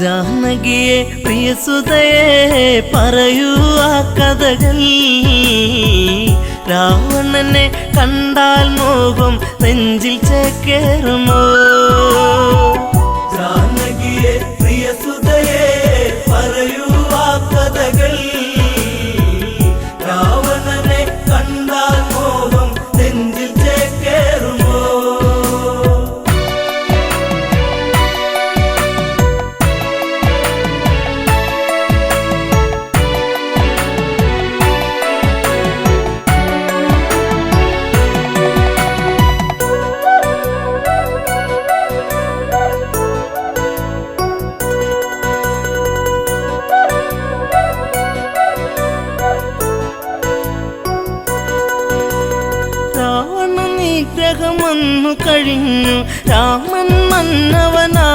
ജാനകിയെ പ്രിയസുതയെ പറയൂ ആ കഥകൾ. രാവണനെ കണ്ടാൽ മോഹം നെഞ്ചിൽ ചേക്കേറുമോ? ജാനകിയെ പ്രിയസുതയെ പറയൂ ആ കഥകൾ. രാവണനെ കണ്ടാൽ മോഹം നെഞ്ചിൽ ചേക്കേറുമോ? ഗ്രഹമന്നു കഴിഞ്ഞു രാമൻ മന്നവനായി,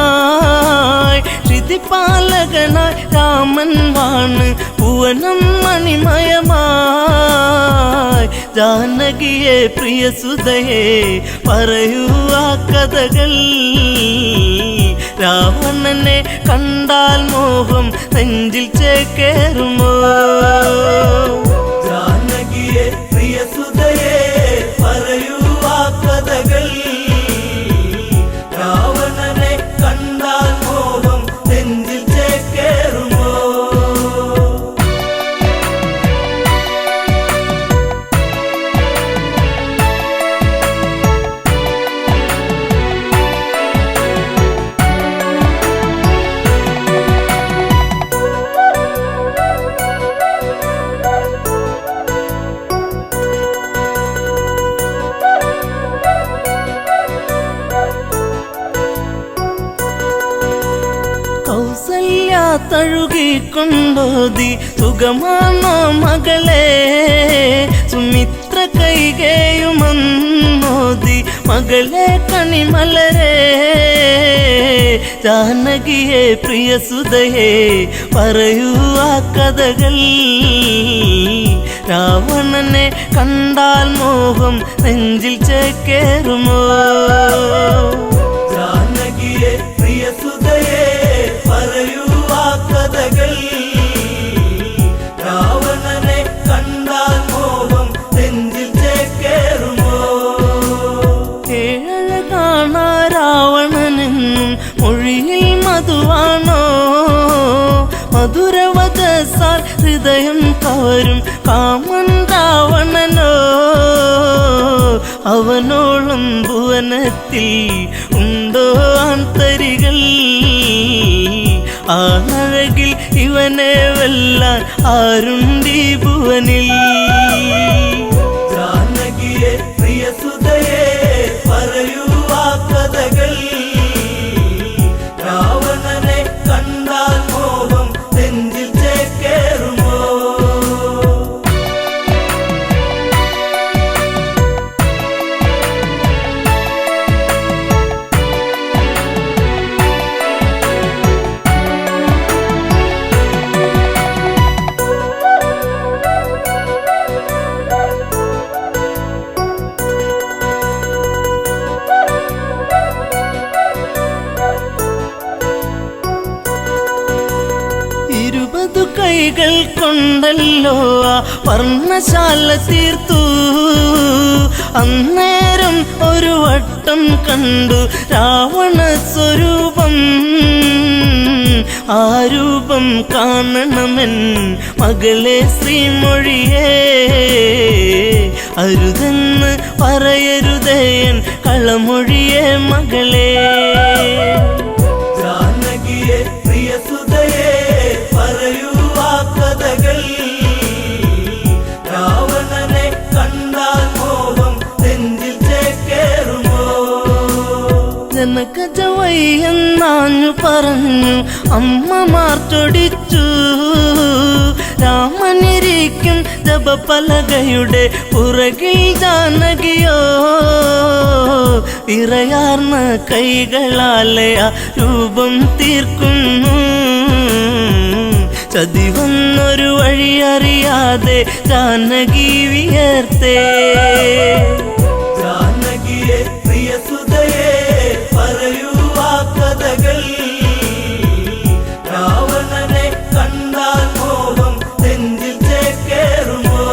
ശ്രുതിപാലകനായി രാമൻ വാണ് ഭുവനം മണിമയമായി. ജാനകിയെ പ്രിയസുതയെ പറയൂ ആ കഥകൾ. രാവണനെ കണ്ടാൽ മോഹം നെഞ്ചിൽ ചേക്കേറുമോ? ജാനകിയെ പ്രിയസുതയെ പറയൂ ആ കഥകൾ. രാവണനെ കണ്ടാൽ മോഹം നെഞ്ചിൽ ചേക്കേറുമോ? കൗസല്യ തഴുകിക്കൊണ്ടോതി സുഖമാണോ മകളെ? സുമിത്ര കൈകേയുമന്നോതി മകളെ കണിമലരെ. ജാനകിയെ പ്രിയസുതയെ പറയൂ ആ കഥകൾ. രാവണനെ കണ്ടാൽ മോഹം നെഞ്ചിൽ ചേക്കേറുമോ? ജാനകിയെ പ്രിയസുതയെ പറയൂ ആ കഥകൾ. രാവണനെ കണ്ടാൽ മോഹം നെഞ്ചിൽ ചേക്കേറുമോ? ഏഴഴകാണ രാവണനെന്നും മൊഴിയിൽ മധുവാണോ? മധുരവദസാൽ ഹൃദയം കവരും കാമൻ രാവണനോ? അവനോളം ഭുവനത്തിൽ ഉണ്ടോ ആന്തരികൾ? ആണഴകിൽ ഇവനെ വെല്ലാൻ ആരുണ്ടീ ഭുവനിൽ? ജാനകിയെ പ്രിയസുതയെ പറയൂ ആ കഥകൾ. രാവണനെ കണ്ടാൽ മോഹം നെഞ്ചിൽ ചേക്കേറുമോ? കൈകൾ കൊണ്ടല്ലോ ആ വർണ്ണശാല തീർത്തു. അന്നേരം ഒരു വട്ടം കണ്ടു രാവണ സ്വരൂപം. ആ രൂപം കാണണമെൻ മകളെ ശ്രീമൊഴിയേ. അരുതെന്ന് പറയരുതേൻ കളമൊഴിയേ മകളെ. ജാനകിയെ പ്രിയസുതയെ പറയൂ ആ കഥകൾ. രാവണനെ കണ്ടാൽ മോഹം നെഞ്ചിൽ ജനകജവയ്യെന്നാഞ്ഞു പറഞ്ഞു അമ്മമാർ ചൊടിച്ചു. രാമനിരിക്കും ജപപലകയുടെ പുറകിൽ ജാനകിയോ വിറയാർന്ന കൈകളാലെ ആ രൂപം തീർക്കുന്നു. ചതിവന്നൊരു വഴിയറിയാതെ ജാനകി വിയർത്തേ. ജാനകിയെ പ്രിയസുതയെ പറയൂ ആ കഥകൾ. രാവണനെ കണ്ടാൽ മോഹം നെഞ്ചിൽ ചേക്കേറുമോ?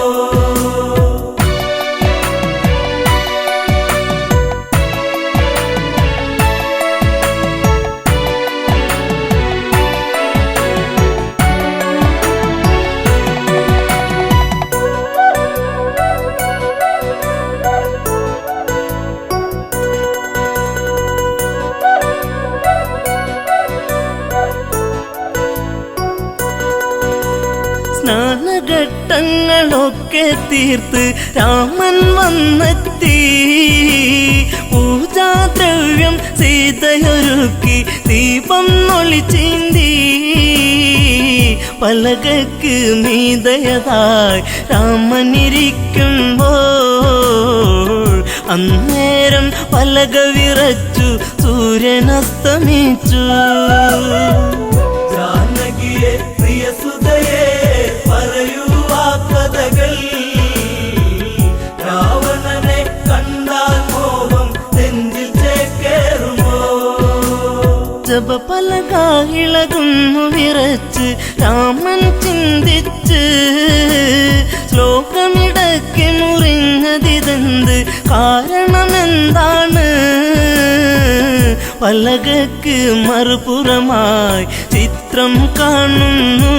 സ്നാനഘട്ടങ്ങളൊക്കെ തീർത്ത് രാമൻ വന്നെത്തി. പൂജാദ്രവ്യം സീതയൊരുക്കി ദീപം ഒളിച്ചീന്തി. പലകക്ക് മീതയതായി രാമനിരിക്കുമ്പോൾ അന്നേരം പലക വിറച്ചു സൂര്യനസ്തമിച്ചു. ജാനകിയെ പ്രിയസുതയെ പറയൂ ആ കഥകൾ. രാവണനെ കണ്ടാൽ മോഹം നെഞ്ചിൽ ചേക്കേറുമോ? ജപപലക ഇളകുന്നു വിറച്ച് രാമൻ ചിന്തിച്ച്. ശ്ലോകമിടയ്ക്ക് മുറിഞ്ഞതിതെന്ത് കാരണമെന്താണ്? പലകക്ക് മറുപുറമായി ചിത്രം കാണുന്നു.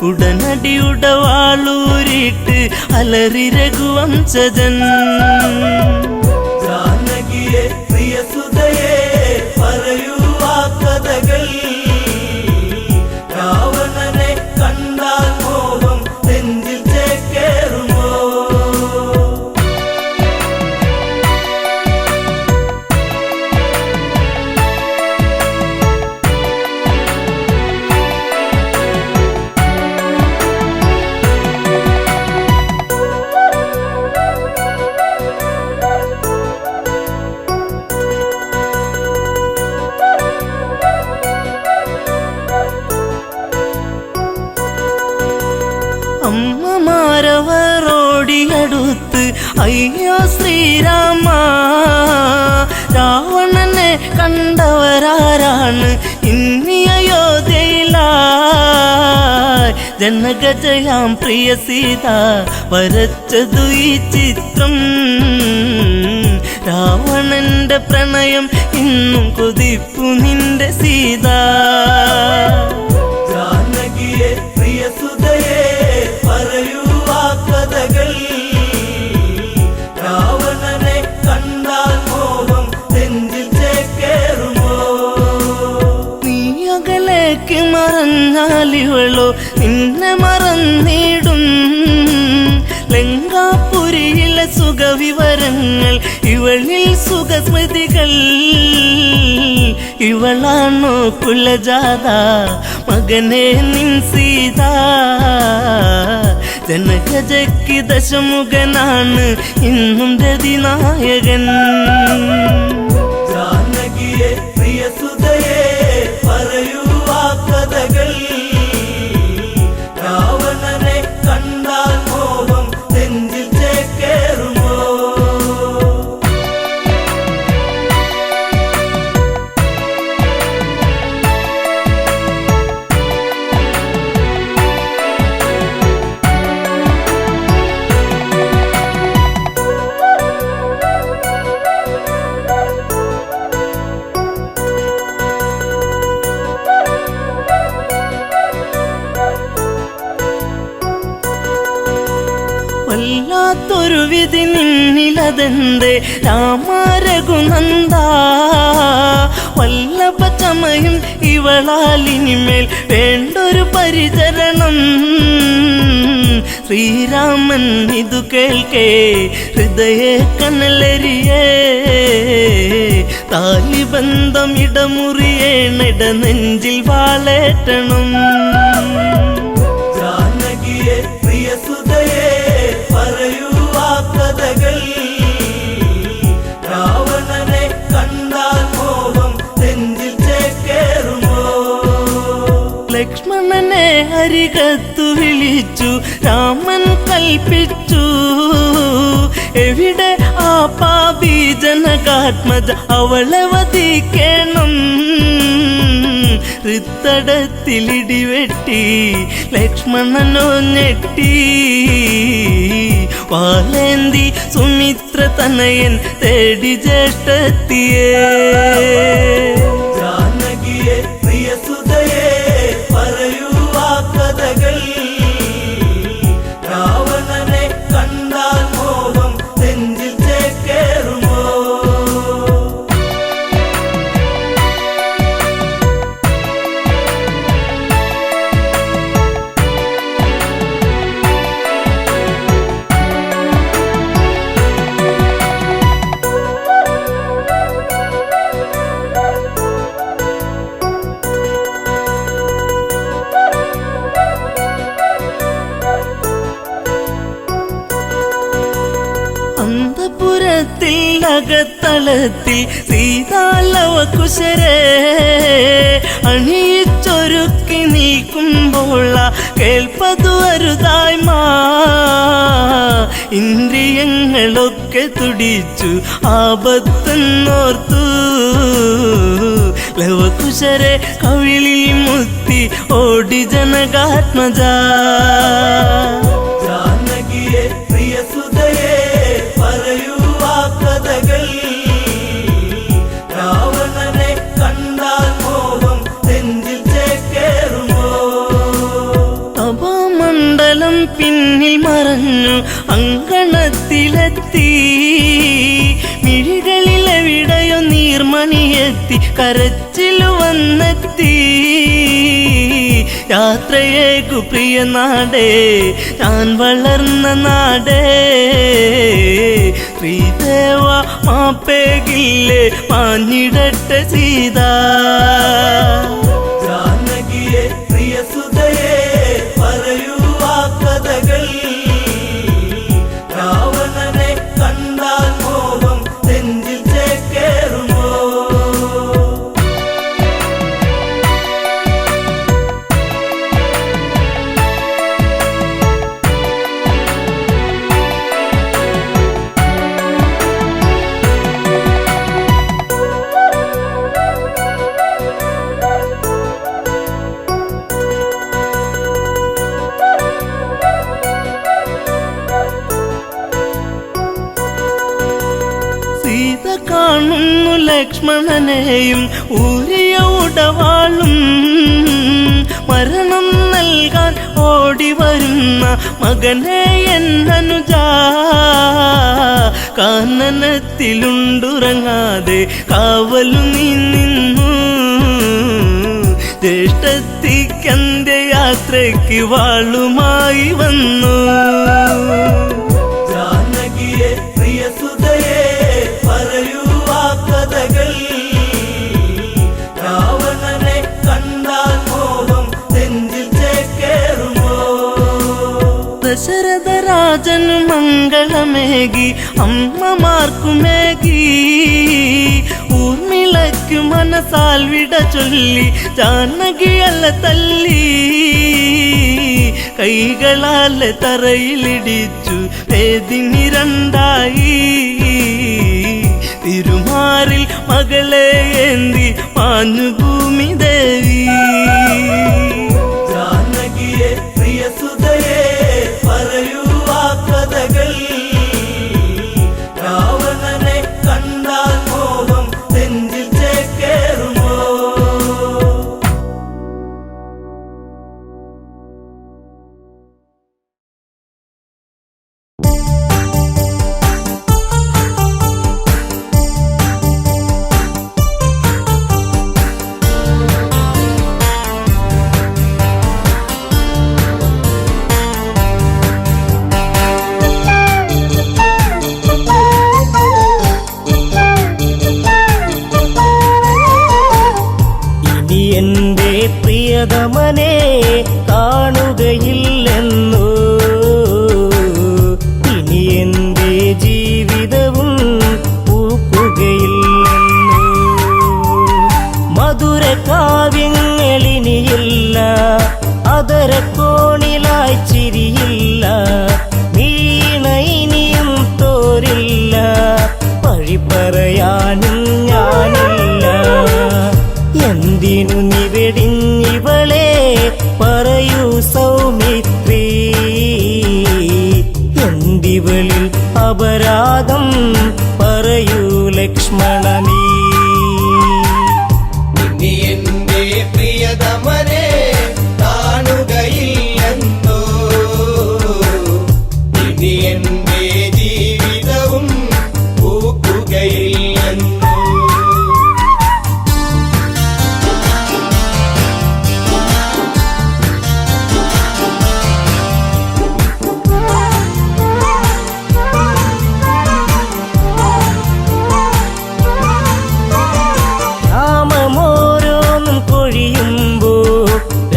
ഉടനടി ഉടവാളൂരിട്ട് അലറി രഘുവംശജൻ. ജാനകിയെ പ്രിയസുതയെ പറയൂ ആ കഥകൾ. രാവണനെ കണ്ടാൽ മോഹം നെഞ്ചിൽ ചേക്കേറുമോ? അമ്മമാരവരോടിയടുത്ത് അയ്യോ ശ്രീരാമ, രാവണനെ കണ്ടവരാരാണ് ഇനി അയോധ്യയിലായി? ജനകജയാം പ്രിയ സീത വരച്ചതു ഈ ചിത്രം. രാവണന്റെ പ്രണയം ഇന്നും കൊതിപ്പു നിന്റെ സീത. ജാനകിയെ പ്രിയസുതയെ പറയൂ ആ കഥകൾ. രാവണനെ കണ്ടാൽ മോഹം നെഞ്ചിൽ ചേക്കേറുമോ? നീ അകലേക്ക് മറഞ്ഞാലിവളോ നിന്നെ മറന്നിടും. ലങ്കാപുരിയിലെ സുഖവിവരങ്ങൾ ഇവളിൽ സുഖസ്മൃതികൾ. ഇവളാണോ കുലജാത മകനെ നിൻ സീത? ജനകജയ്ക്ക് ദശമുഖനാണ് ഇന്നും രതിനായകൻ. ജാനകിയെ പ്രിയസുതയെ പറയൂ ആ കഥകൾ. രാവണനെ കണ്ടാൽ മോഹം നെഞ്ചിൽ ചേക്കേറുമോ? വല്ലാത്തൊരു വിധി നിന്നിലതെന്തേ രാമ രഘുനന്ദ? വല്ലഭ ചമയും ഇവളാലിനിമേൽ വേണ്ടൊരു പരിചരണം. ശ്രീരാമൻ ഇതു കേൾക്കേ ഹൃദയ കനലരിയേ. താലിബന്ധം ഇടമുറിയേണിട നെഞ്ചിൽ വാളേറ്റണം. ജാനകിയെ പ്രിയസുതയെ പറയൂ ആ കഥകൾ. രാവണനെ കണ്ടാൽ മോഹം നെഞ്ചിൽ ചേക്കേറുമോ? ലക്ഷ്മണനെ അരികത്തു വിളിച്ചു രാമൻ കൽപ്പിച്ചു, എവിടെ ആ പാപി ജനകാത്മജ, അവളെ വധിക്കണം. ഹൃത്തടത്തിലിടിവെട്ടി ലക്ഷ്മണനോ ഞെട്ടി, വാലേന്തി സുമിത്ര തനയൻ തേടി ജ്യേഷ്ഠത്തിയേ. ജാനകിയെ പ്രിയസുതയെ പറയൂ ആ കഥകൾ. രാവണനെ കണ്ടാൽ മോഹം നെഞ്ചിൽ ചേക്കേറുമോ? അന്തപുരത്തിൽ അകത്തളത്തിൽ സീതാലവകുശരെ അണിയിച്ചൊരുക്കി നീക്കുമ്പോൾ കേൾപ്പതു അരുതായ്മ. ഇന്ദ്രിയങ്ങളൊക്കെ തുടിച്ചു ആപത്തെന്നോർത്തു, ലവകുശരെ കവിളിൽ മുത്തി ഓടി ജനകാത്മജ. ജാനകിയെ പ്രിയസുതയെ പറയൂ ആ കഥകൾ. രാവണനെ കണ്ടാൽ മോഹം നെഞ്ചിൽ ചേക്കേറുമോ? അപമണ്ഡലം പിന്നിൽ മറഞ്ഞു അങ്കണത്തിലെത്തി, മിഴികളിലെവിടെയോ നീർമണിയെത്തി കരച്ചിലു വന്നെത്തി. യാത്രയേക്കു പ്രിയ നാടേ, ഞാൻ വളർന്ന നാടേ, ശ്രീദേവ മാപ്പേകില്ലേ മാഞ്ഞിടട്ടെ സീത. ജാനകിയെ പ്രിയസുതയെ പറയൂ ആ കഥകൾ. രാവണനെ കണ്ടാൽ മോഹം നെഞ്ചിൽ ചേക്കേറുമോ? സീത കാണുന്നു ലക്ഷ്മണനെയും ഊരിയ ഉടവാളും, മരണം നൽകാൻ ഓടി വരുന്ന മകനെ എന്നനുജ. കാനനത്തിലുണ്ടുറങ്ങാതെ കാവലു നീ നിന്നു, ജ്യേഷ്ഠത്തിക്കന്ത്യയാത്രയ്ക്ക് വാളുമായി വന്നു. ജാനകിയെ പ്രിയസുതയെ പറയൂ ആ കഥകൾ. രാവണനെ കണ്ടാൽ മോഹം നെഞ്ചിൽ ചേക്കേറുമോ? ദശരഥ രാജനു മംഗളമേകി അമ്മമാർക്കുമേകി, ഊർമിളയ്ക്കു മനസാൽ വിട ചൊല്ലി ജാനകിയല്ല തല്ലി. കൈകളാലെ തറയിലിടിച്ചു വേദിനി രണ്ടായി, തിരുമാറിൽ മകളെ ഏന്തി മാഞ്ഞു ഭൂമി ദേവി. ജാനകിയെ പ്രിയസുതയെ പറയൂ ആ കഥകൾ. രാവണനെ കണ്ടാൽ മോഹം നെഞ്ചിൽ ചേക്കേറുമോ? അധരക്കോണിലായി ചിരിയില്ല, വീണ ഇനിയും തോരില്ല, വഴി പറയാനും ഞാനില്ല. എന്തിനു നീ വെടിഞ്ഞിവളെ പറയൂ സൗമിത്രി, എന്തിവളിൽ അപരാധം പറയൂ ലക്ഷ്മണ നീ. ഇനി എന്റെ പ്രിയതമനെ കാണുകയില്ലെന്നോ, ഇനി എന്റെ ജീവിതവും പൂക്കുകയില്ലെന്നോ. നാമമോരോന്നും കൊഴിയുമ്പോ,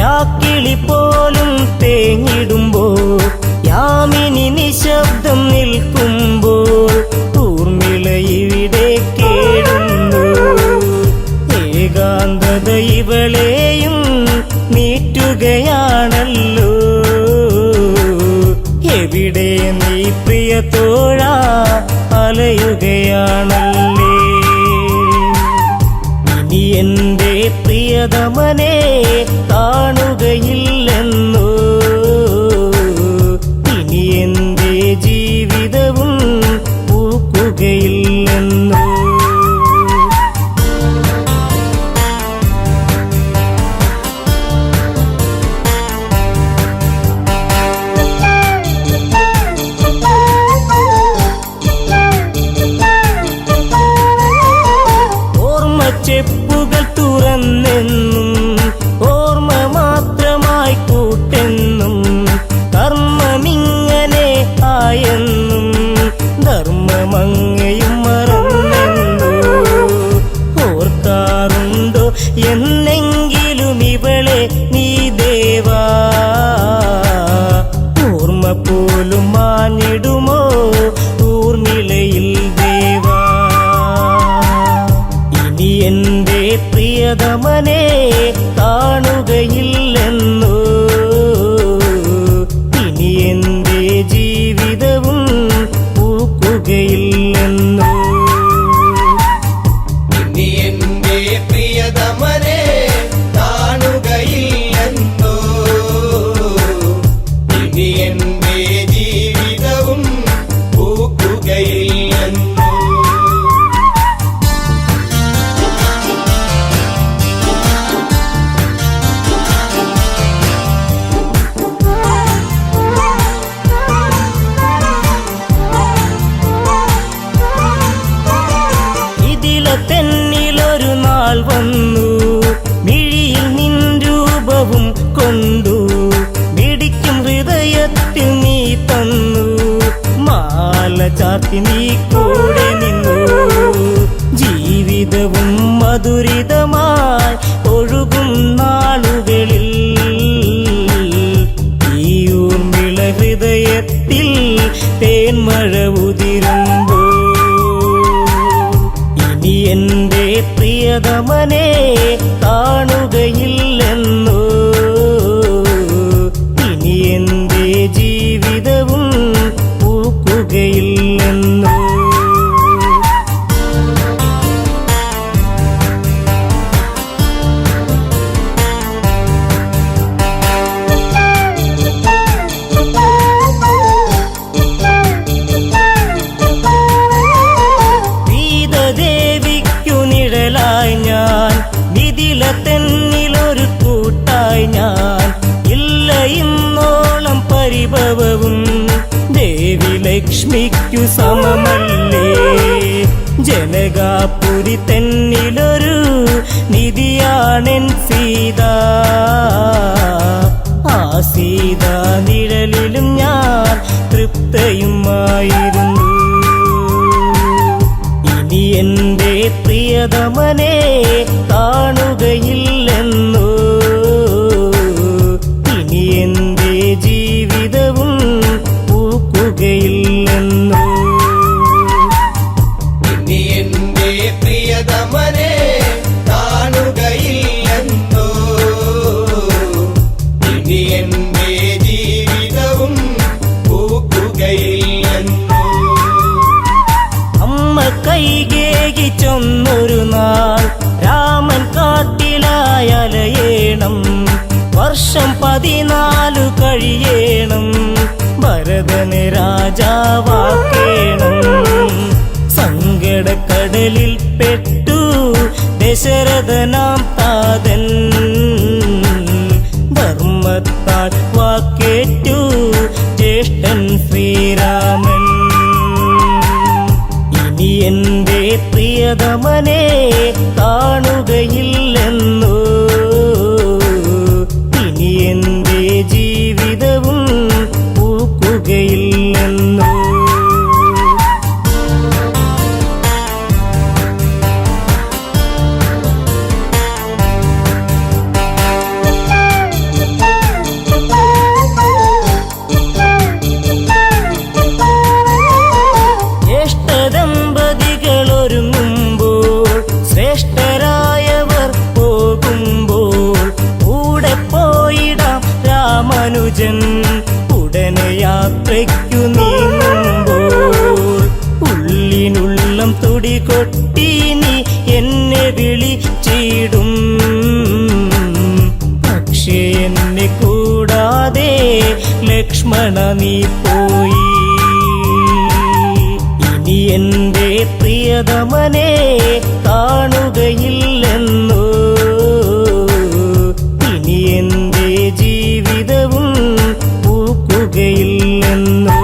രാക്കിളി പോലും തേങ്ങിടുമ്പോ, യാമിനി നിശബ്ദം നിൽക്കുമ്പോൾ ഊർമിള ഇവിടെ കേടുന്നു. ഏകാന്തത ഇവളെയും നീറ്റുകയാണല്ലോ. എവിടെ നീ പ്രിയ തോഴ അലയുകയാണല്ലേ. ഇനി എന്റെ പ്രിയതമനെ കാണുകയില്ലെന്നോ, ഇനി എന്റെ ജീവിതവും പൂക്കുകയില്ലെന്നോ. ചെപ്പുകൾ തുറന്നെന്നും ഓർമ്മ മാത്രമായി കൂട്ടെന്നും, കർമ്മമിങ്ങനെ ആയെന്നും ധർമ്മമങ്ങയും മറന്നെന്നോ. ഓർക്കാറുണ്ടോ എന്നെങ്കിലും ഇവളെ നീ ദേവാ, ഓർമ്മ പോലും മാഞ്ഞിടുമോ ഊർമിളയിൽ ദേവാ. ഇനി എന്റെ പ്രിയതമനെ കാണുകയില്ലെന്നോ, ഇനി എന്റെ ജീവിതവും പൂക്കുകയില്ലെന്നോ. ഇനി എന്റെ പ്രിയതമനെ കാണുകയില്ലെന്നോ, ഇനി എന്റെ ജീവിതവും പൂക്കുകയില്ലെന്നോ. തെന്നിലൊരു നാൾ വന്നു, മിഴിയിൽ നിൻ രൂപവും കൊണ്ടു, മിടിക്കും ഹൃദയത്തിൽ നീ തന്നു, മാല ചാർത്തി നീ കൂടെ നിന്നു. ജീവിതവും മധുരിതമായി ഒഴുകും നാളുകളിൽ ഈ ഊർമിള ഹൃദയത്തിൽ തേന്മഴ ഉതിരുമ്പോ, ഇനി എന്റെ പ്രിയതമനെ കാണുകയില്ലെന്നോ, ഇനി എന്റെ ജീവിതവും പൂക്കുകയില്ലെന്നോ. ഞാൻ മിഥില തെന്നിലൊരു കൂട്ടായി ഞാൻ, ഇല്ല ഇന്നോളം പരിഭവവും ദേവി ലക്ഷ്മിക്കു സമമല്ലേ. ജനകാപുരി തെന്നിലൊരു നിധിയാണെൻ സീത, ആ സീത നിഴലിലും ഞാൻ തൃപ്തയുമായിരുന്നു. ഇനി എന്റെ പ്രിയതമനെ കാണുകയില്ലെന്നോ, ഇനി എന്റെ ജീവിതവും പൂക്കുകയില്ലെന്നോ. ഇനി എന്റെ പ്രിയതമനെ കാണുകയില്ലെന്നോ, ഇനി എന്റെ ചൊന്നൊരു നാൾ രാമൻ കാട്ടിലായലയേണം. വർഷം 14 കഴിയേണം. ഭരതന് രാജാവാക്കേണം. സങ്കടക്കടലിൽ പെട്ടു ദശരഥനാം താതൻ. ധർമ്മത്താൽ വാക്കേറ്റു ജ്യേഷ്ഠൻ ശ്രീരാമൻ. ഇനി എന്റെ പ്രിയതമനെ കാണുകയില്ലെന്നു. ഇനി എന്റെ ജീവിതവും പൂക്കുകയില്ലെന്നു. ശ്രേഷ്ഠരായവർ പോകുമ്പോൾ കൂടെ പോയിടാം രാമാനുജൻ. ഉടനെ യാത്രയ്ക്കു നീങ്ങുമ്പോൾ ഉള്ളിനുള്ളം തുടികൊട്ടി നീ എന്നെ വിളിച്ചിടും. പക്ഷേ എന്നെ കൂടാതെ ലക്ഷ്മണ നീ പോയി. ഇനി എന്റെ പ്രിയതമനെ കാണുകയില്ലെന്നു. ഇനി എന്റെ ജീവിതവും പൂക്കുകയില്ലെന്നു.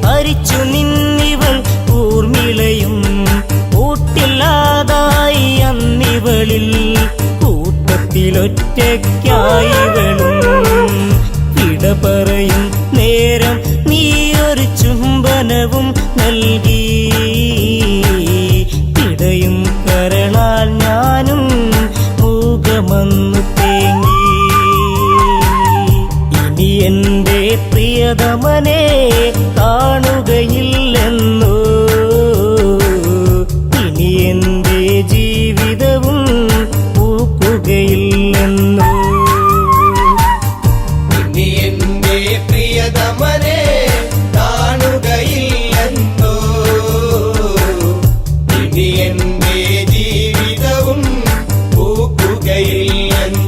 ഹരിച്ചു നിന്നിവൾ ഊർമിളയും. കൂട്ടില്ലാതായി അന്നിവളിൽ കൂട്ടത്തിലൊറ്റയ്ക്കായിവളും. ഇട പറയും നേരം നീയൊരു ചുംബനവും നൽകി. ഇടയും കരളാൽ ഞാനും മൂകമന്നു തേങ്ങി. ഇനി എന്റെ പ്രിയതമനെ കാണുകയില്ലെന്നു. ഇനി എന്റെ ജീവിതവും പൂക്കുകയില്ലെന്നു. ഇനി എന്റെ പ്രിയതമനെ കാണുകയില്ലെന്നു. ഇനി എന്റെ ജീവിതവും പൂക്കുകയില്ലെന്നു.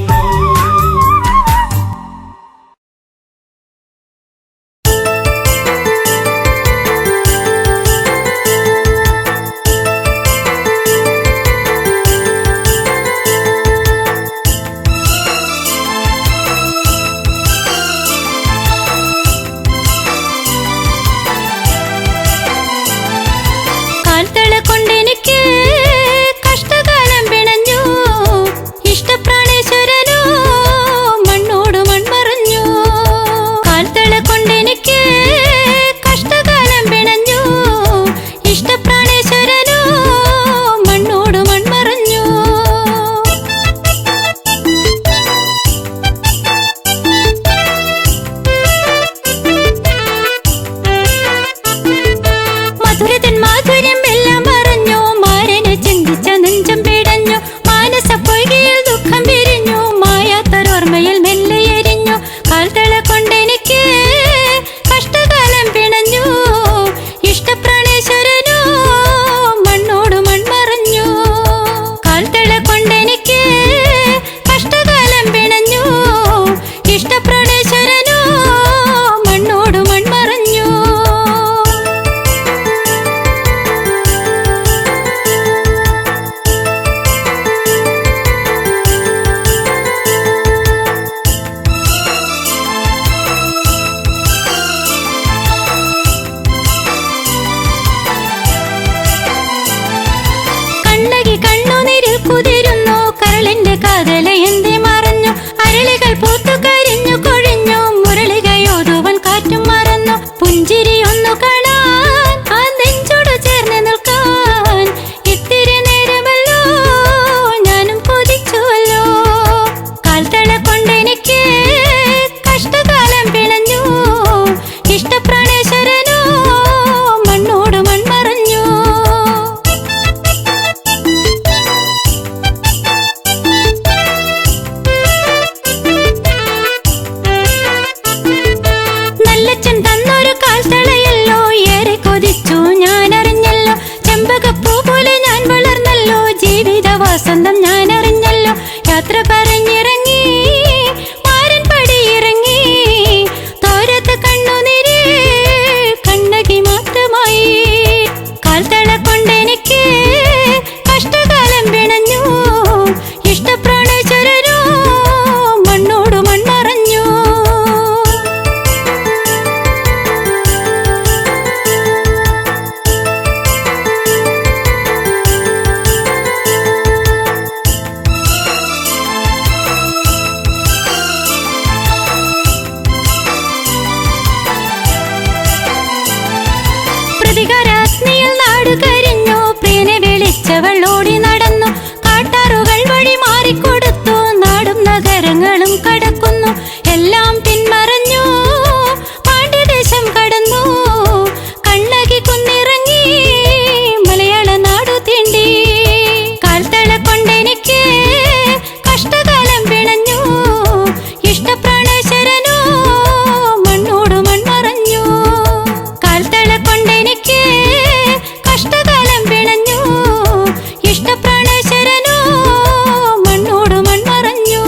ഇഷ്ടപ്രാണേശ്വരനോ പത്നിയിൽ നാടുകരിഞ്ഞു. പ്രിയനെ വിളിച്ചവൾ ഓടി നടന്നു. കാട്ടാറുകൾ വഴി മാറിക്കൊടുത്തു. നാടും നഗരങ്ങളും കടക്കുന്നു. എല്ലാം പിന്മറഞ്ഞു. പാണ്ഡ്യദേശം കടന്നു. കണ്ണകി കുന്നിറങ്ങി മലയാള നാടു തീണ്ടി. കാൽത്തള കൊണ്ടെനിക്ക് കഷ്ടകാലം പിണഞ്ഞു. ഇഷ്ടപ്രാണേശ്വരനോ മണ്ണോട് മൺമറഞ്ഞു. കാൽത്തള കൊണ്ടെനിക്ക് കഷ്ടകാലം പിണഞ്ഞു. ഇഷ്ടപ്രാണേശ്വരനോ മണ്ണോട് മൺമറഞ്ഞു.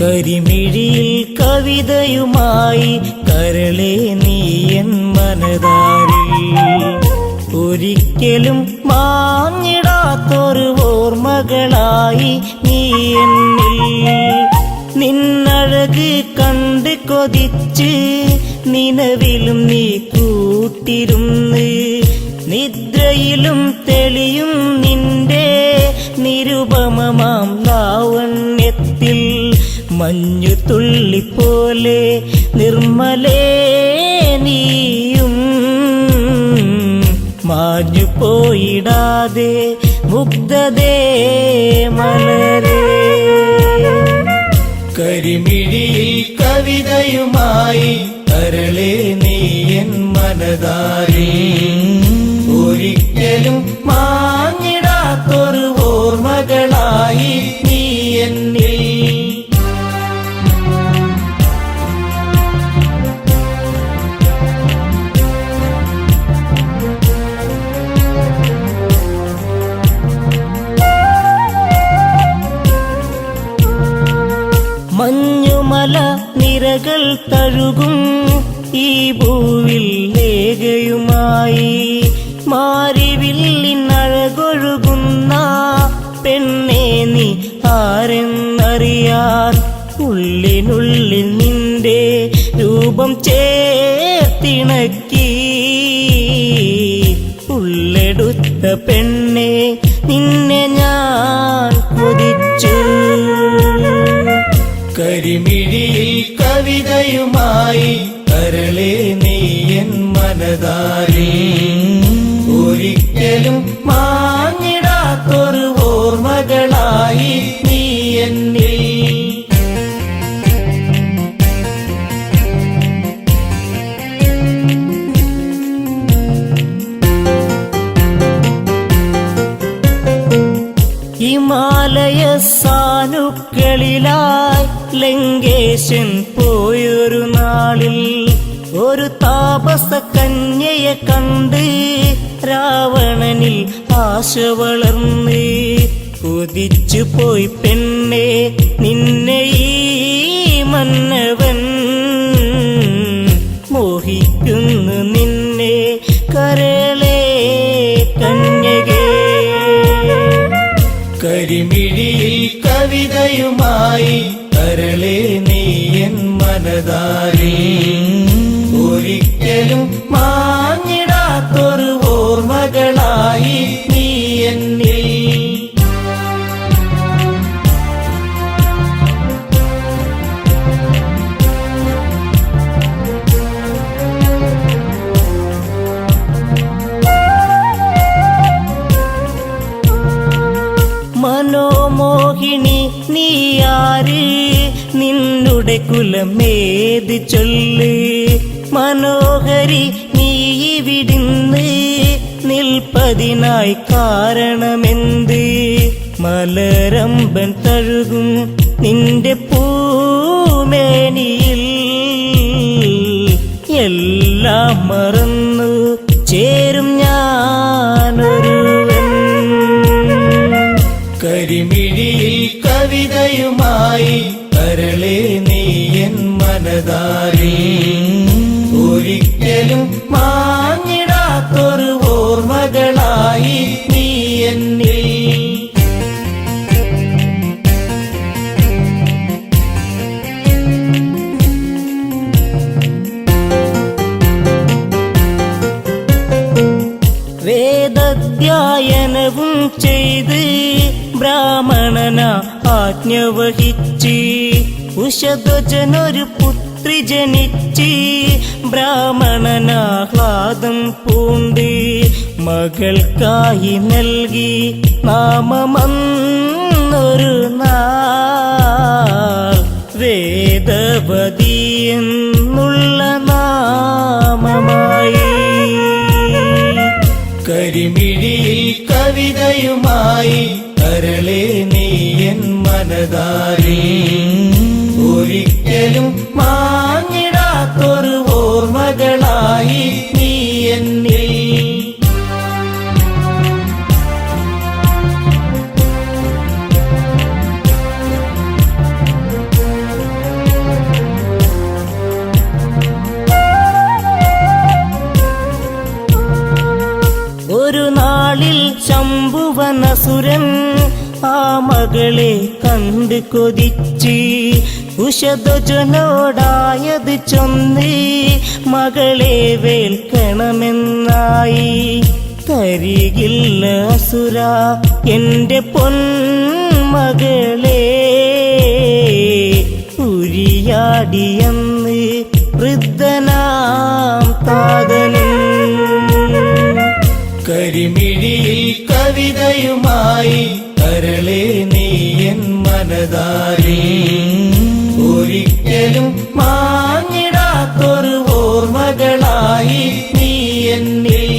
കരിമിഴിയിൽ കവിതയുമായി കരളെ നീ എൻ മനതാരിൽ ഒരിക്കൽ ഒരിക്കലും മാഞ്ഞിടാത്തൊരു ഓർമ്മകളായി നീ എന്നിൽ. നിന്നഴക് കണ്ട് കൊതിച്ച് നിലവിലും നീ കൂട്ടിരുന്ന്, നിദ്രയിലും തെളിയും നിന്റെ നിരുപമമാം ലാവണ്യത്തിൽ. മഞ്ഞു തുള്ളിപ്പോലെ നിർമ്മലേ നീയും മാഞ്ഞു പോയിടാതെ മുഗ്ധതേ മലരേ. കരിമിഴിയിൽ കവിതയുമായി കരളെ നീ എൻ മനതാരിൽ. ഒരിക്കലും മാഞ്ഞിടാത്തൊരു ഓർമ്മകളായി നീ എന്നിൽ. മഞ്ഞുമല നിരകൾ തഴുകും ഈ ഭൂവിൽ ലേഖയുമായി, മാരിവില്ലിനഴകൊഴുകുന്ന പെണ്ണേ നീ ആരെന്നറിയാൻ. ഉള്ളിനുള്ളിൽ നിന്റെ രൂപം ചേർത്തിണക്കി ഉള്ളെടുത്ത പെണ്ണെ നിന്നെ ഞാൻ കൊതിച്ചു. കരിമിഴിയിൽ കവിതയുമായി കരളെ നീ എൻ മനതാരിൽ. ഒരിക്കലും മാഞ്ഞിടാത്തൊരു ഓർമ്മകളായി നീ എന്നിൽ. ഹിമാലയ സാനുക്കളിലായി ലങ്കേശൻ പോയൊരു നാളിൽ ഒരു താപസ കന്യയെ കണ്ട് രാവണനിൽ ആശ വളർന്ന്. കൊതിച്ചു പോയി പെണ്ണെ നിന്നെ ഈ മന്നവൻ, മോഹിക്കുന്നു നിന്നെ കരളേ കന്യകേ. കരിമിഴിയിൽ കവിതയുമായി കരളെ നീ എൻ മനതാരിൽ. ഒരിക്കലും മാഞ്ഞിടാത്തൊരു ഓർമ്മകളായി നീ എന്നിൽ. മനോമോഹിനി നീയാര്, നിന്നുടെ കുലമേത് ചൊല്ല്. മനോഹരി നീ വിടുന്ന് നിൽപ്പതിനായി കാരണമെന്ത്. മലരമ്പൻ തഴുകും നിന്റെ പൂമേനിയിൽ എല്ലാം മറന്നു ചേരും ഞാനൊരുവൻ. കരിമിഴിയിൽ കവിതയുമായി കരളെ നീ എൻ മനതാരിൽ. ഒരിക്കലും മാഞ്ഞിടാത്തൊരു ഓർമ്മകളായി നീ എന്നിൽ. വേദധ്യായനവും ചെയ്ത് ബ്രാഹ്മണന ആജ്ഞ വഹിച്ച്, ഉഷധ്വജനൊരു പുത്രി ജനിച്ച് ബ്രാഹ്മണനാഹ്ലാദം പൂണ്ട്. മകൾക്കായി നൽകി നാമമന്നൊരു നാൾ, വേദവതി എന്നുള്ള നാമമായി. കരിമിഴിയിൽ കവിതയുമായി കരളെ നീ എൻ മനതാരിൽ. ഒരിക്കലും മാഞ്ഞിടാത്തൊരു ഓർമ്മകളായി നീ എന്നിൽ. ഒരു നാൾ നാളിൽ ശംഭുവനസുരൻ ആ മകളെ കണ്ട് കൊതിച്ച് കുശധ്വജനോടായത് ചൊന്ന് മകളെ വേൽക്കണമെന്നായി. തരികില്ല അസുര എന്റെ പൊന്മകളെ, ഉരിയാടിയെന്ന് വൃദ്ധനാം താതനും. കരിമിഴിയിൽ കവിതയുമായി കരളെ നീ എൻ മനതാരിൽ, ഒരിക്കലും മാഞ്ഞിടാത്തൊരു ഓർമ്മകളായി നീ എന്നിൽ.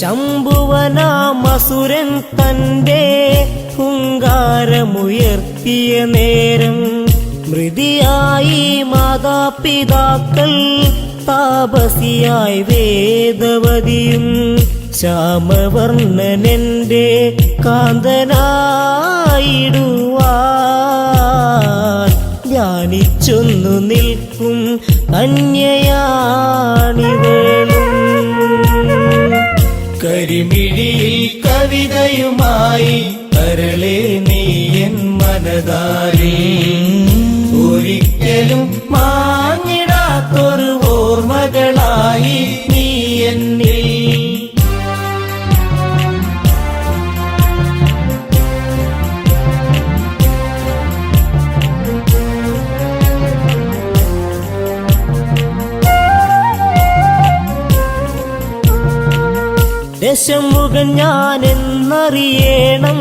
ശംഭുവനാമസുരൻ തന്റെ ഹുങ്കാരമുയർത്തിയ നേരം മൃതിയായി മാതാപിതാക്കൾ, താപസിയായി വേദവതിയും. ശ്യാമവർണ്ണനെന്റെ കാന്തനായിടുവാൻ ധ്യാനിച്ചൊന്നു നിൽക്കും കന്യയാണിവളും. കരിമിഴിയിൽ കവിതയുമായി കരളെ നീ എൻ മനതാരിൽ, ഒരിക്കലും മാഞ്ഞിടാത്തൊരു ഓർമ്മകളായി നീ എന്നിൽ. ദശമുഖൻ ഞാനെന്നറിയണം,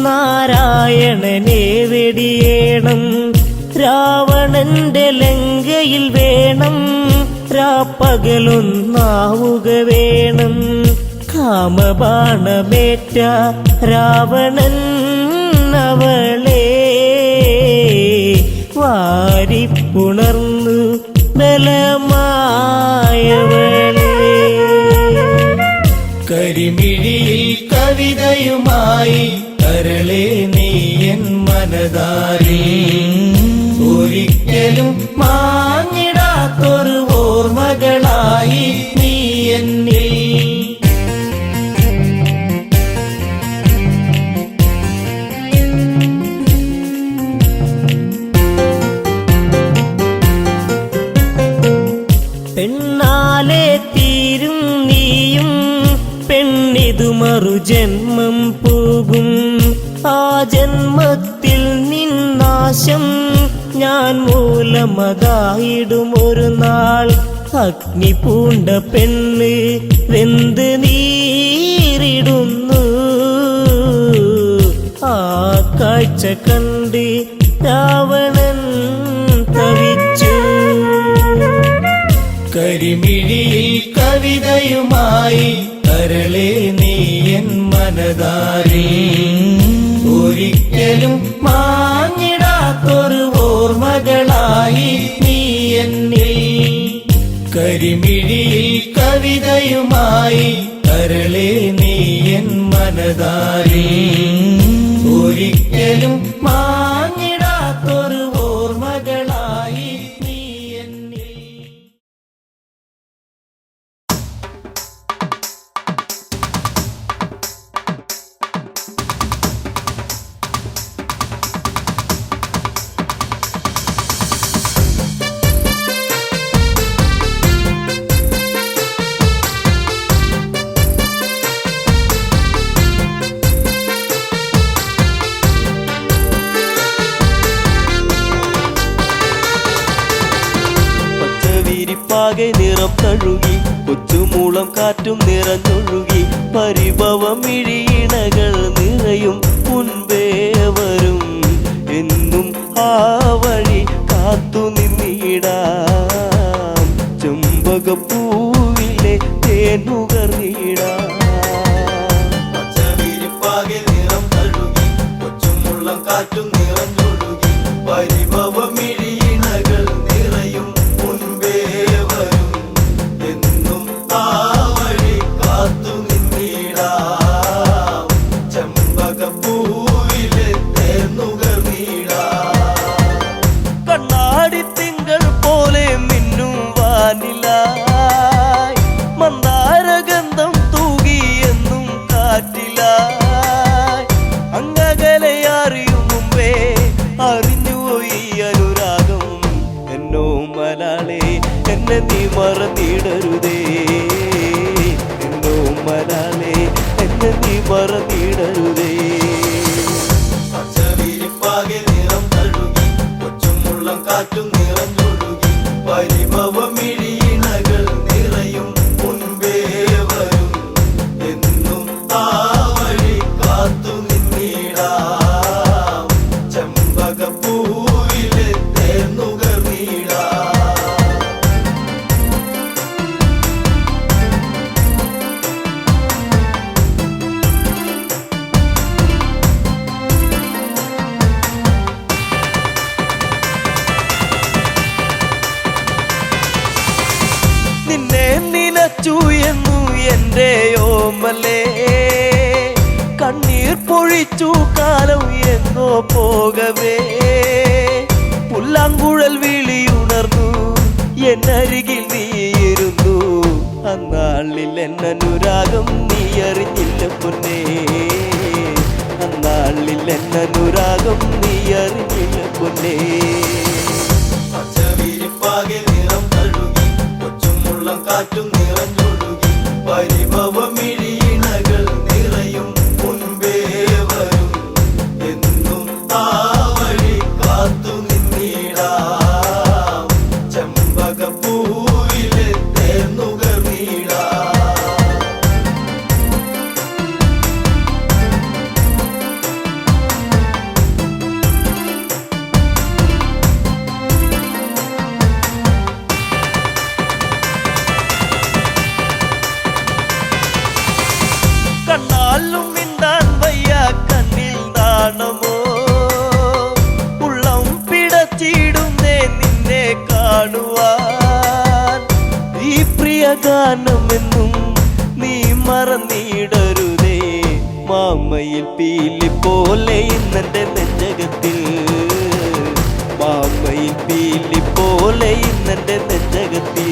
നാരായണനെ വെടിയേണം. രാവണന്റെ ലങ്കയിൽ വേണം, രാപ്പകലൊന്നാവുക വേണം. കാമബാണമേറ്റ രാവണൻ അവളെ വാരിപ്പുണർന്നു ബലമായവളെ. കരിമിഴിയിൽ കവിതയുമായി കരളെ നീ എൻ മനതാരിൽ, ഒരിക്കലും മാഞ്ഞിടാത്തൊരു ഓർമ്മകളായി നീ എന്നിൽ. പെണ്ണാലെ തീരും നീയും, പെണ്ണിതു മറുജന്മം പോകും. ആ ജന്മത്തിൽ നിന്നാശം ഞാൻ മൂലമതായിടും ഒരു നാൾ. അഗ്നി പൂണ്ട പെണ്ണ് വെന്ത് നീറിടുന്നു, ആ കാഴ്ച കണ്ട് രാവണൻ തവിച്ചു. കരിമിഴിയിൽ കവിതയുമായി കരളെ നീ എൻ മനതാരിൽ, ഒരിക്കലും മാഞ്ഞിടാത്തൊരു ഓർമ്മകളായി നീ എന്നിൽ. കരിമിഴിയിൽ കവിതയുമായി കരളെ നീ എൻ മനതാരിൽ, ഒരിക്കലും മാഞ്ഞിടാത്തൊരു ഓർമ്മകളായി നീ എന്നിൽ. ആകെ നിറം തഴുകി, കൊച്ചുമൂളം കാറ്റും നിറഞ്ഞൊഴുകി. പരിഭവം മിഴിയിണകൾ നിറയും മുൻപേ വരും, എന്നും ആ വഴി കാത്തു നിന്നിടാം. ചെമ്പകപ്പൂവിലെ തേനുകർന്നിടാം. പച്ചവിരിപ്പാകെ നിറം തഴുകി, കൊച്ചുമുള്ളം കാറ്റും നിറഞ്ഞൊഴുകി. പരിഭവം മിഴിയിണകൾ നിറയും മുൻപേ വരും, എന്നും ആ വഴി കാത്തു നിന്നിടാം. ചെമ്പകപ്പൂവിലെ തേനുകർന്നിടാം. എന്നെ നീ മറന്നിടരുതേ എന്നോമലാലേ എന്നെ നീ മറന്നിടരുതേ പച്ചവിരിപ്പാകെ നിറം തഴുകി കൊച്ചുമുള്ളം കാറ്റും നിറഞ്ഞൊഴുകി പരിഭവമിഴിയിണകൾ നിറയും മുൻപേ വരും എന്നും ആ വഴി കാത്തു നിന്നിടാം ചെമ്പകപ്പൂവിലെ തേന്നുകർന്നിടാം നിന്നെ നിനച്ചു എന്നു എൻ്റെ ഓമലേ കണ്ണീർ പൊഴിച്ചു കാലം എന്നോ പോകവേ പുല്ലാങ്കുഴൽ വിളിയുണർന്നു എന്നരികിൽ നീയിരുന്നു അന്നാളിൽ എന്നനുരാഗം നീ അറിഞ്ഞില്ല പൊന്നേ അന്നാളിൽ എന്നനുരാഗം നീ അറിഞ്ഞില്ല പൊന്നേ പച്ചവിരിപ്പാകെ നിറം തഴുകി കൊച്ചുമുള്ളം കാറ്റും നിറഞ്ഞൊഴുകി പരിഭവമിഴിയിണകൾ നിറയും മുൻപേ വരും എന്നും ആ വഴി കാത്തു നിന്നിടാം ചെമ്പകപ്പൂവിലെ തേന്നുകർന്നിടാം കണ്ണാലും മിണ്ടാൻ വയ്യ കണ്ണിൽ നാണമോ ഉള്ളം പിടച്ചിടുന്നേ നിന്നെ കാണുവാൻ ഈ പ്രിയ ഗാനമെന്നും നീ മറന്നിടരുതേ മാമയിൽ പീലി പോലെ ഇന്നെന്റെ നെഞ്ചകത്തിൽ മാമയിൽ പീലി പോലെ ഇന്നെന്റെ നെഞ്ചകത്തിൽ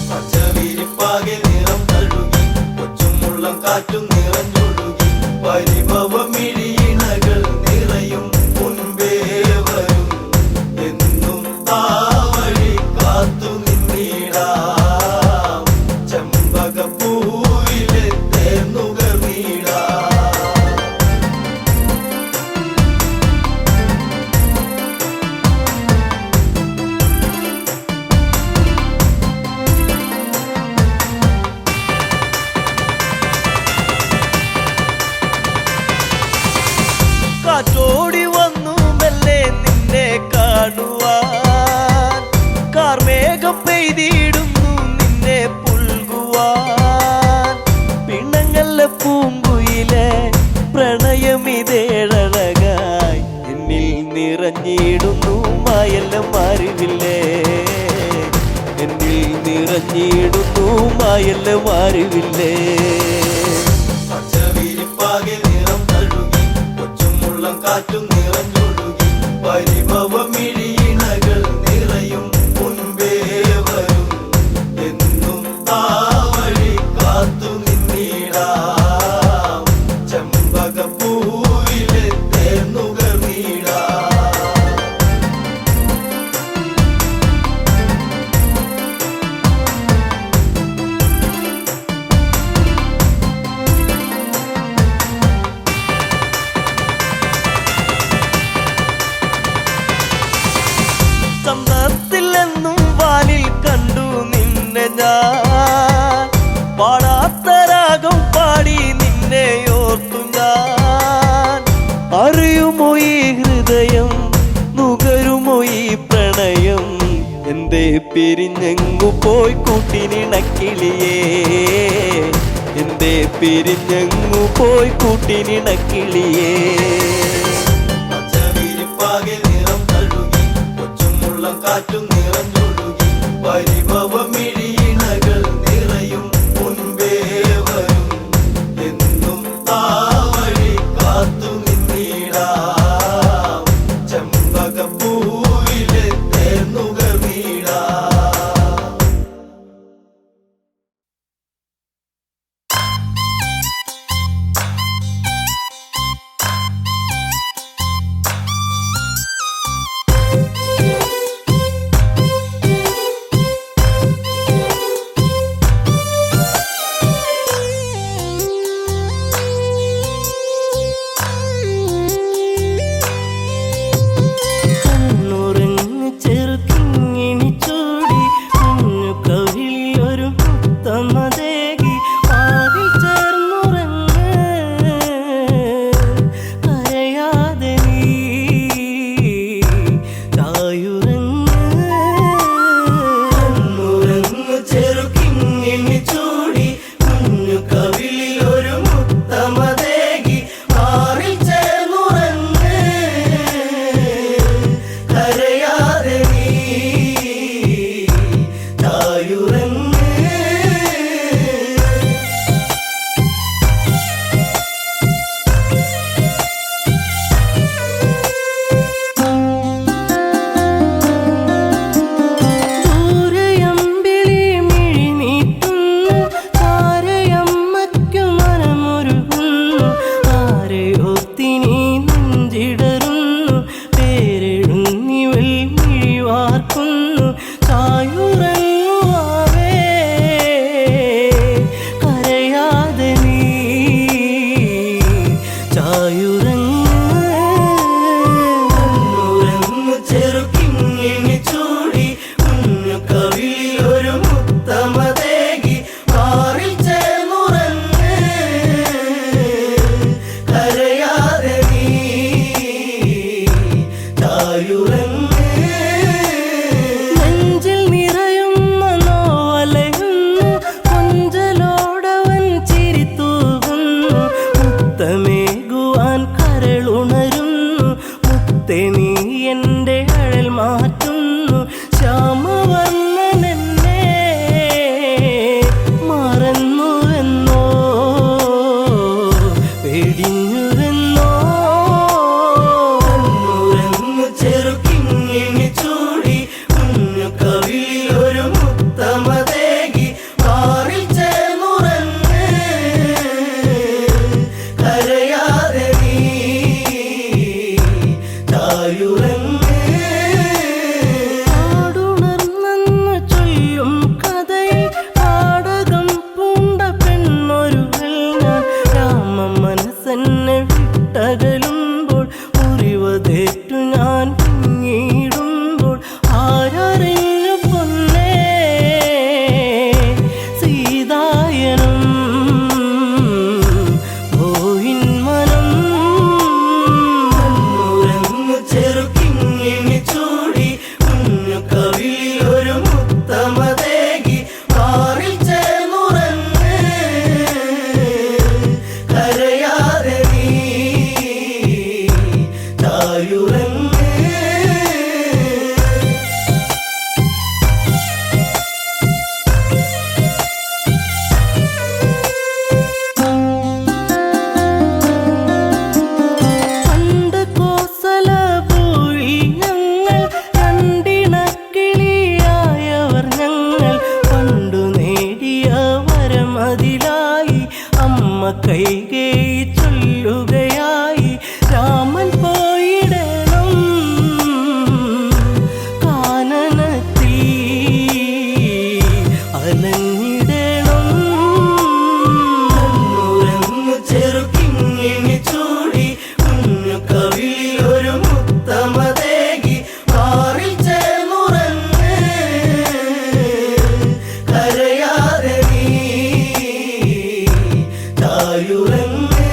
പച്ചവിരിപ്പാകെ നിറം തഴുകി കൊച്ചുമുള്ളം കാറ്റും നിറഞ്ഞൊഴുകി പരിഭവമിഴിയിണകൾ നിറയും മുൻപേ വരും എന്നും ആ വഴി കാത്തു നിന്നിടാം ചെമ്പകപ്പൂവിലെ തേന്നുകർന്നിടാം കാറ്റോടി വന്നു മെല്ലെ നിന്നെ കാണുവാൻ കാർമേഘം പെയ്തിടുന്നു നിന്നെ പുൽകുവാൻ പിണങ്ങല്ല പൂങ്കുയിലെ പ്രണയമിതേഴഴകായി എന്നിൽ നിറഞ്ഞിടുന്നു മായെല്ലാം അറിവില്ലേ എന്നിൽ നിറഞ്ഞിടുന്നു മായെല്ലാം അറിവില്ലേ പച്ചവിരിപ്പാകെ നിറം തഴുകി കൊച്ചുമുള്ളം കാറ്റും നിറഞ്ഞൊഴുകി പരിഭവമിഴിയിണകൾ നിറയും മുൻപേ വരും എന്നും ആ വഴി കാത്തു നിന്നിടാം ചെമ്പകപ്പൂവിലെ തേന്നുകർന്നിടാം ചന്തത്തിലെന്നും വാനിൽ കണ്ടു നിന്നെ ഞാൻ പാടാത്ത രാഗം പാടി നിന്നെ ഓർത്തു ഞാൻ അറിയുമോ ഈ ഹൃദയം നുകരുമോ ഈ പ്രണയം എന്തേ പിരിഞ്ഞെങ്ങു പോയി കൂട്ടിനിണക്കിളിയേ എന്തേ പിരിഞ്ഞെങ്ങു പോയി കൂട്ടിനിണക്കിളിയേ പച്ചവിരിപ്പാകെ നിറം തഴുകി കൊച്ചുമുള്ളം കാറ്റും നിറഞ്ഞൊഴുകി പരിഭവമിഴിയിണകൾ നിറയും മുൻപേ വരും എന്നും ആ വഴി കാത്തു നിന്നിടാം ചെമ്പകപ്പൂവിലെ തേന്നുകർന്നിടാം മുത്തേ നീ എൻ്റെ അഴൽ മാറ്റുന്നു ശ്യാമവർണ്ണനെന്നെ മറന്നുവെന്നോ വെടിഞ്ഞുവെന്നോ കണ്ണുരങ്ങു ചെറുക്കിങ്ങിണി ചൂടി കുഞ്ഞു കവിളിൽ ഒരു മുത്തമതേകി മാറിൽ ചേർന്നുറങ്ങ് കരയാതെ നീ ചായുറങ്ങ് ആടുണർന്നെന്ന് ചൊല്ലും കഥയിൽ നാടകം പൂണ്ട പെണ്ണൊരുവൾ ഞാൻ രാമ മനസ്സെന്നെ വിട്ടകലുമ്പോൾ മുറിവതേറ്റു ഞാൻ പിന്നീടുമ്പോൾ ആരറിഞ്ഞു പൊന്നേ സീതായനം പോയിൻ മനം കണ്ണുരങ്ങു ചെറുക്കിങ്ങിണി ചൂടി കുഞ്ഞു കവിളിൽ ഒരു മുത്തമതേകി മാറിൽ ചേർന്നുറങ്ങ് കരയാതെ നീ ചായുറങ്ങ് പണ്ട് കോസലപുഴി ഞങ്ങൾ രണ്ടിണക്കിളിയായവർ ഞങ്ങൾ പണ്ടു നേടിയ വരമതിലായി അമ്മ കൈകേയി ചൊല്ലുകയായി രാമൻ പോയിടണം കാനനത്തിൽ അലഞ്ഞിടണം കണ്ണുരങ്ങു ചെറുക്കിങ്ങിണി ചൂടി കുഞ്ഞു കവിളിൽ ഒരു മുത്തമതേകി മാറിൽ ചേർന്നുറങ്ങ് കരയാതെ നീ ചായുറങ്ങ്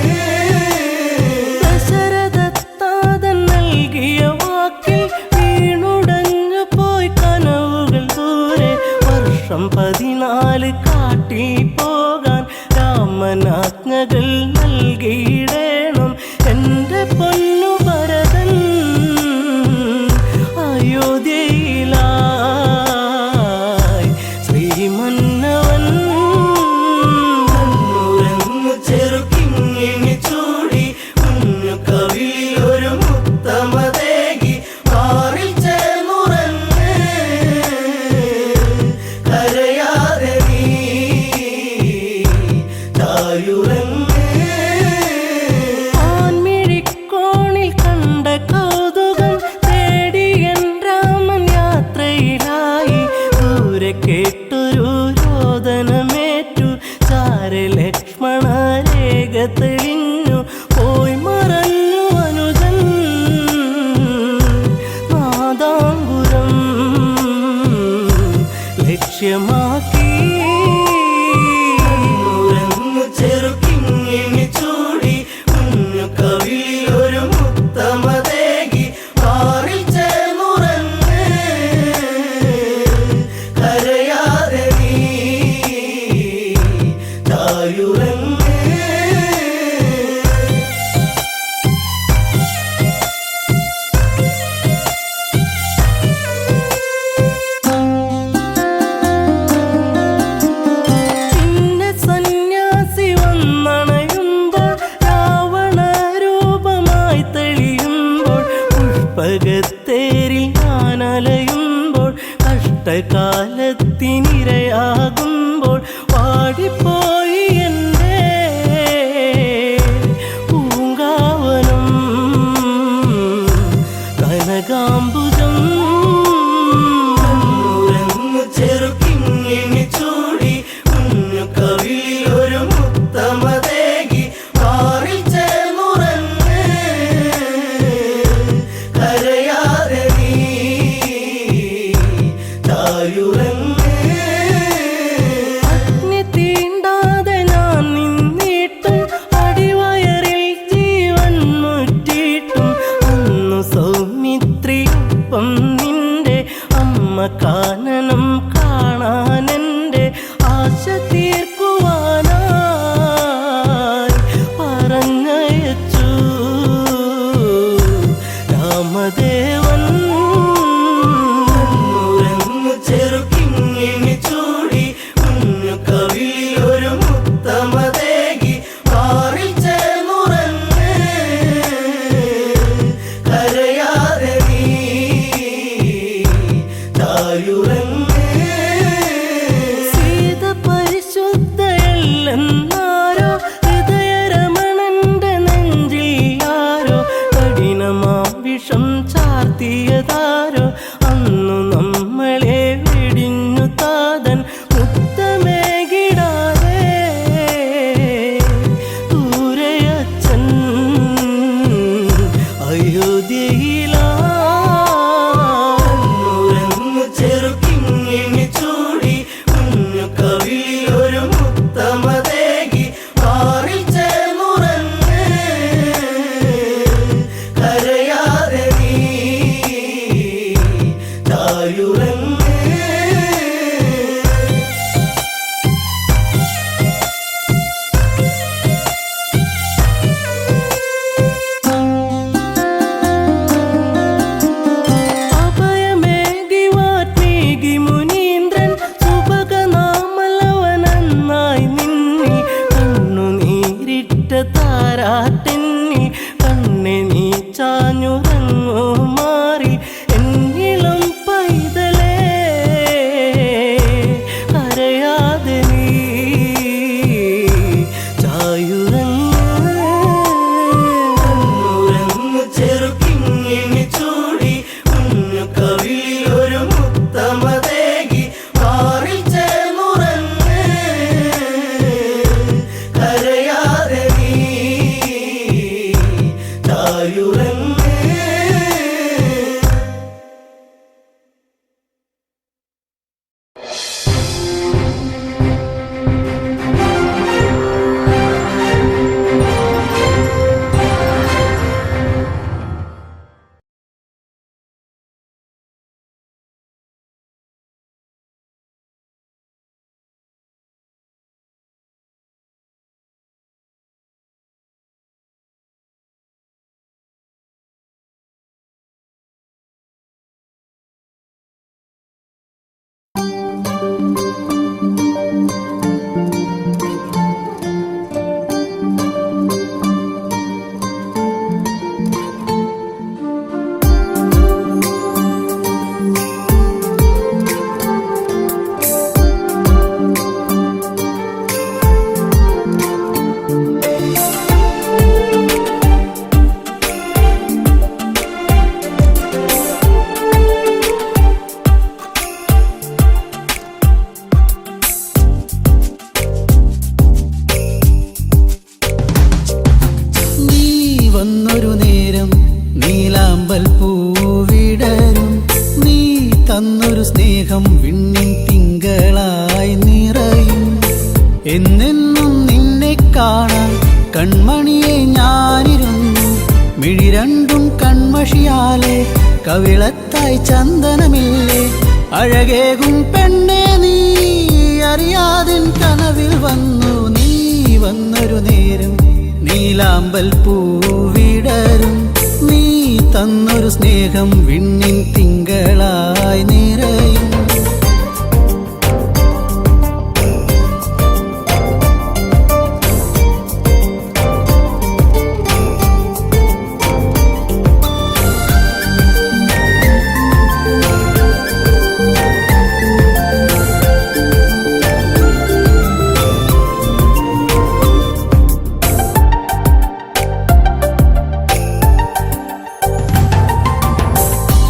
ദശരഥത്താതൻ നൽകിയ വാക്കിൽ വീണുടഞ്ഞു പോയി കനവുകൾ ദൂരെ വർഷം 14 കാട്ടിൽ പോകാൻ രാമനാജ്ഞകൾ നൽകിയിടേണം എൻ്റെ പൊന്നു ഭരതൻ അയോധ്യയിലായി ശ്രീമന്നവൻ കണ്ണുരങ്ങു ചെറുക്കിങ്ങിണി ചൂടി കുഞ്ഞു കവിളിൽ ഒരു മുത്തമതേകി മാറിൽ ചേർന്നുറങ്ങ് കരയാതെ നീ ചായുറങ്ങ് ആൺമിഴിക്കോണിൽ കണ്ട കൗതുകം തേടി എൻ രാമൻ യാത്രയിലായി ദൂരെ കേട്ടൊരു രോദനമേറ്റു ചാരെ ലക്ഷ്മണ രേഖ തെളിഞ്ഞു പോയി മറഞ്ഞു അനുജൻ നാദാംബുരം ലക്ഷ്യമാക്കി കണ്ണുരങ്ങു ചെറുക്കിങ്ങിണി ചൂടി കുഞ്ഞു കവിളിൽ ഒരു മുത്തമതേകി മാറിൽ ചേർന്നുറങ്ങ് കരയാതെ നീ ചായുറങ്ങ് പിന്നെ സന്യാസി വന്നണയുമ്പോൾ രാവണ രൂപമായി തെളിയുമ്പോൾ പുഷ്പകത്തേരിൽ ഞാൻ അലയുമ്പോൾ കഷ്ടകാലത്തിനിരയാകുമ്പോൾ പാടിപ്പോയി എൻ്റെ പൂങ്കാവനം കനകാംബുജം കണ്ണുരങ്ങു ചെറുക്കിങ്ങിണി ചൂടി കുഞ്ഞു കവിളിൽ ഒരു മുത്തമതേകി മാറിൽ ചേർന്നുറങ്ങ് കരയാതെ നീ ചായുറങ്ങ് അഗ്നി തീണ്ടാതെ ഞാൻ നിന്നിട്ടും അടിവയറിൽ ജീവൻ മുറ്റിയിട്ടും അന്നു സൗമിത്രിയൊപ്പം നിന്റെ അമ്മ കാനനം കാണാനെൻ്റെ ആശ തീർക്കുവാനായി പറഞ്ഞയച്ചു രാമ ഉത്തമദേവൻ കണ്ണുരങ്ങു ചെറുക്കിങ്ങിണി ചൂടി കുഞ്ഞു കവിളിൽ ഒരു മുത്തമതേകി മാറിൽ ചേർന്നുറങ്ങ് കരയാതെ നീ ചായുറങ്ങ് സീത പരിശുദ്ധയല്ലെന്നാരോ ഹൃദയരമണന്റെ നെഞ്ചിൽ ആരോ കഠിനമാം വിഷം ചാർത്തിയതാരോ അന്നു നമ്മളെ വെടിഞ്ഞു താതൻ മുത്തമേകിടാതെ ദൂരയച്ഛൻ അയോധ്യയിലാ കണ്ണുരങ്ങു ചെറുക്കിങ്ങിണി ചൂടി കുഞ്ഞു കവിളിൽ ഒരു മുത്തമതേകി മാറിൽ ചേർന്നുറങ്ങ് കരയാതെ നീ ചായുറങ്ങ് അഭയമേകി വാത്മീകി മുനീന്ദ്രൻ സുഭഗനാമലവനന്നായി നിന്നി കണ്ണുനീരിട്ട താരാട്ടെന്നിൽ കണ്ണെ നീ ചാഞ്ഞുറങ്ങോ മാറി എന്നിളം പൈതലേ കരയാതെ നീ കണ്ണുരങ്ങു ചെറുക്കിങ്ങിണി ചൂടി കുഞ്ഞു കവിളിൽ ഒരു മുത്തമതേകി മാറിൽ ചേർന്നുറങ്ങ് കരയാതെ നീ ചായുറങ്ങ് നീ വന്നൊരു നേരം നീലാമ്പൽ പൂവിടരും നീ തന്നൊരു സ്നേഹം വിണ്ണിൻ തിങ്കളായി നിറയും എന്നെന്നും നിന്നെ കാണാൻ കൺമണിയെ ഞാനിരുന്നു മിഴി രണ്ടും കൺമഷിയാലെ കവിളത്തായി ചന്ദനമില്ലേ അഴകേകും പെണ്ണെ നീ അറിയാതിൻ കനവിൽ വന്നു നീ വന്നൊരു നേരം നീലാമ്പൽ പൂവിടരും നീ തന്നൊരു സ്നേഹം വിണ്ണിൻ തിങ്കളായി നിറയും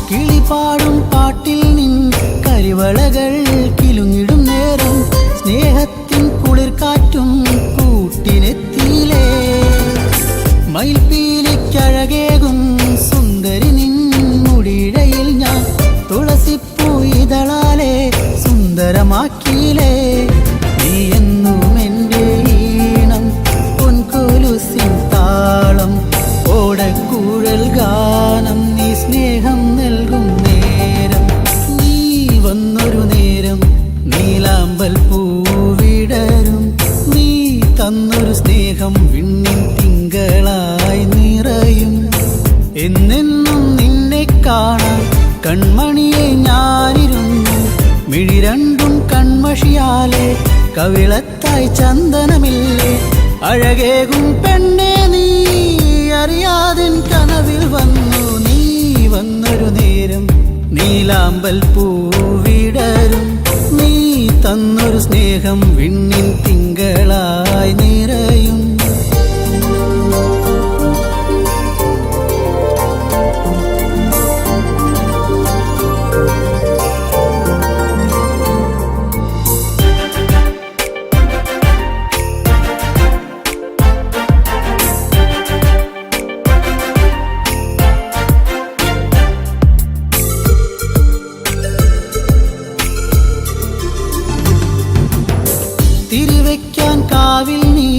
കിളിപാടും പാട്ടിൽ നിൻ കരിവളകൾ കിലുങ്ങിടും നേരം സ്നേഹത്തിൻ കുളിർക്കാറ്റും കൂട്ടിനെത്തിയിലേ മയിൽപ്പീലിക്കഴകേകും സുന്ദരി നിൻ മുടിയിഴയിൽ ഞാൻ തുളസിപ്പൂ ഇതളാലെ സുന്ദരമാക്കിയിലേ നീ എന്നും എൻ്റെ ഈണം പൊൻകൊലുസിൻ താളം ഓടക്കൂഴൽ ഗാനം നീ സ്നേഹം നൽകും നേരം നീ വന്നൊരു നേരം നിന്നെ കാണാൻ കൺമണിയെ ഞാനിരുന്നു മിഴി രണ്ടും കൺമഷിയാലെ കവിളത്തായി ചന്ദനമില്ലേ അഴകേകും പെണ്ണെ നീ അറിയാതിൻ കനവിൽ വന്നു നീ വന്നൊരു നേരം നീലാമ്പൽ പൂവിടരും നീ തന്നൊരു സ്നേഹം വിണ്ണിൻ തിങ്കളായി നിറയും തിരിവെക്കാൻ കാവിൽ നീ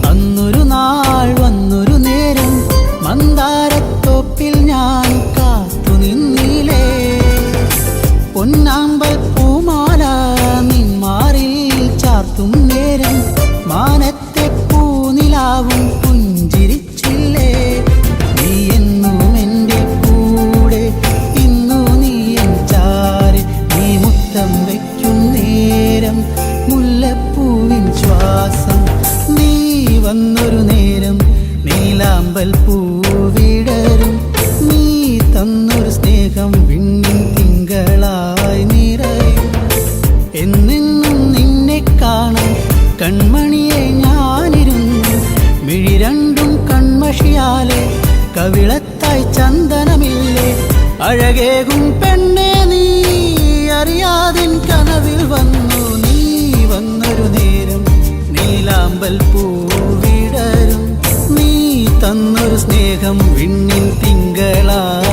അന്നൊരു നാൾ വന്നൊരു നേരം മന്ദാരത്തോപ്പിൽ ഞാൻ കാത്തു നിന്നിലേ പൊന്നാമ്പൽ പൂമാല നിന്മാറിൽ ചാർത്തും നേരം മാനത്തെ പൂനിലാവും പുഞ്ചിരിച്ചില്ലേ നീ എന്നും എൻ്റെ കൂടെ ഇന്നു നീ എൻ ചാരെ നീ മുത്തം വയ്ക്കും നേരം മുല്ലപ്പൂവിൻ ശ്വാസം നീ വന്നൊരു നേരം നീലാമ്പൽ പൂവിടരും നീ തന്നൊരു സ്നേഹം വിണ്ണിൻ തിങ്കളായി നിറയും എന്നെന്നും നിന്നെ കാണാൻ കൺമണിയെ ഞാനിരുന്നു മിഴി രണ്ടും കൺമഷിയാലെ കവിളത്തായി ചന്ദനമില്ലേ അഴകേകും പെണ്ണെ നീ അറിയാതിൻ കനവിൽ വന്നു നീ വന്നൊരു നേരം നീലാമ്പൽ പൂവിടരും നീ തന്നൊരു സ്നേഹം വിണ്ണിൻ തിങ്കളായി